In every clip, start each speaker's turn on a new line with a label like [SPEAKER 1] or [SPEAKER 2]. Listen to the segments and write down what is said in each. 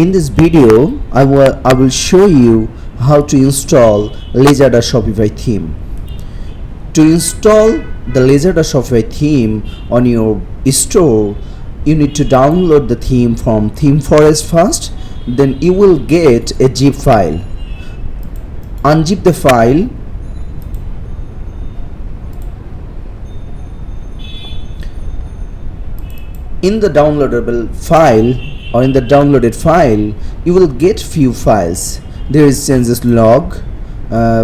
[SPEAKER 1] In this video, I will show you how to install Lezada Shopify theme. To install the Lezada Shopify theme on your store, you need to download the theme from Theme Forest first. Then you will get a zip file. Unzip the file. In the downloadable file or in the downloaded file, you will get few files. There is changes log,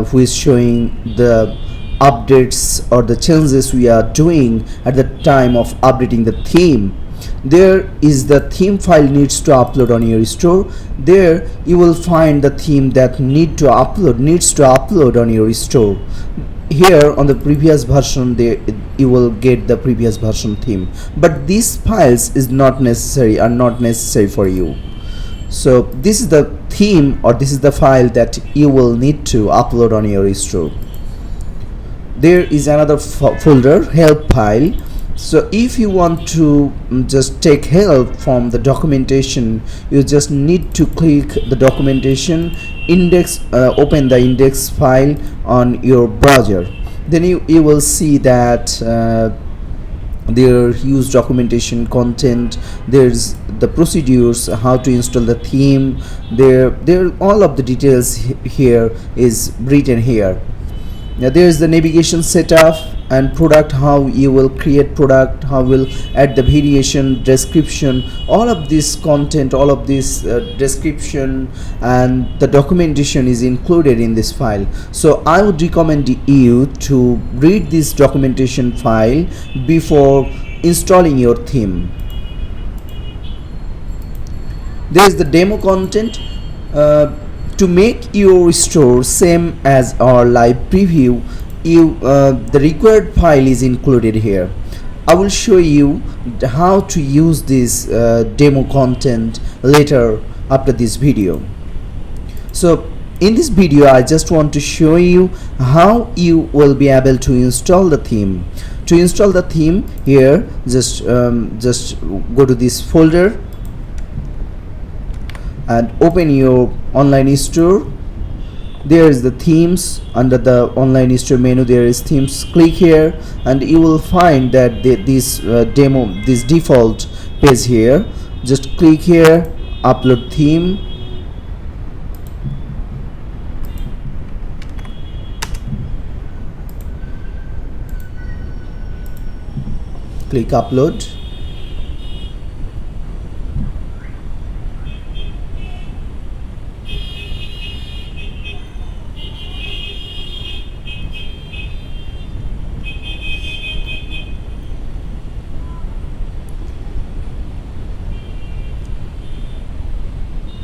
[SPEAKER 1] who is showing the updates or the changes we are doing at the time of updating the theme. There is the theme file needs to upload on your store. There you will find the theme that needs to upload on your store. Here on the previous version, there you will get the previous version theme, but these files are not necessary for you. So this is the theme, or this is the file that you will need to upload on your store. There is another folder, help file. So if you want to just take help from the documentation, you just need to click the documentation index, open the index file on your browser. Then you will see that there use documentation content, there's the procedures, how to install the theme, there all of the details here is written here. Now there is the navigation setup and product, how you will create product, how you will add the variation, description, all of this content, all of this description and the documentation is included in this file. So I would recommend you to read this documentation file before installing your theme. There is the demo content. To make your store same as our live preview, the required file is included here. I will show you how to use this demo content later after this video. So in this video, I just want to show you how you will be able to install the theme. To install the theme, here just go to this folder and open your online store. There is the themes. Under the online store menu, there is themes. Click here and you will find that this default page here. Just click here, upload theme. Click upload.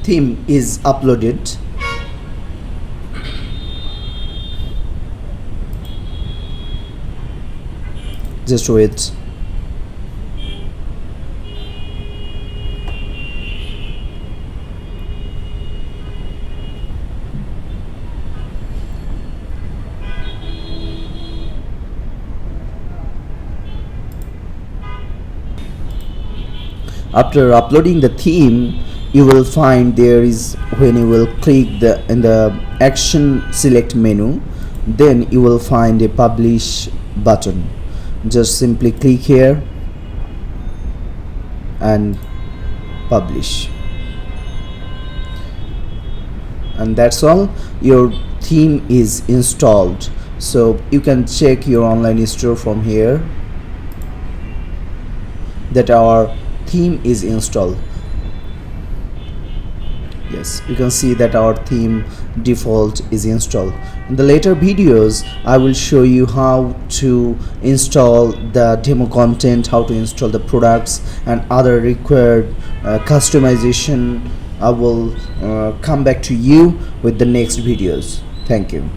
[SPEAKER 1] Theme is uploaded. Just wait. After uploading the theme, you will find there is, when you will click in the action select menu, then you will find a publish button. Just simply click here and publish, and that's all. Your theme is installed. So you can check your online store from here that our theme is installed. Yes, you can see that our theme default is installed. In the later videos, I will show you how to install the demo content, how to install the products and other required customization. I will come back to you with the next videos. Thank you.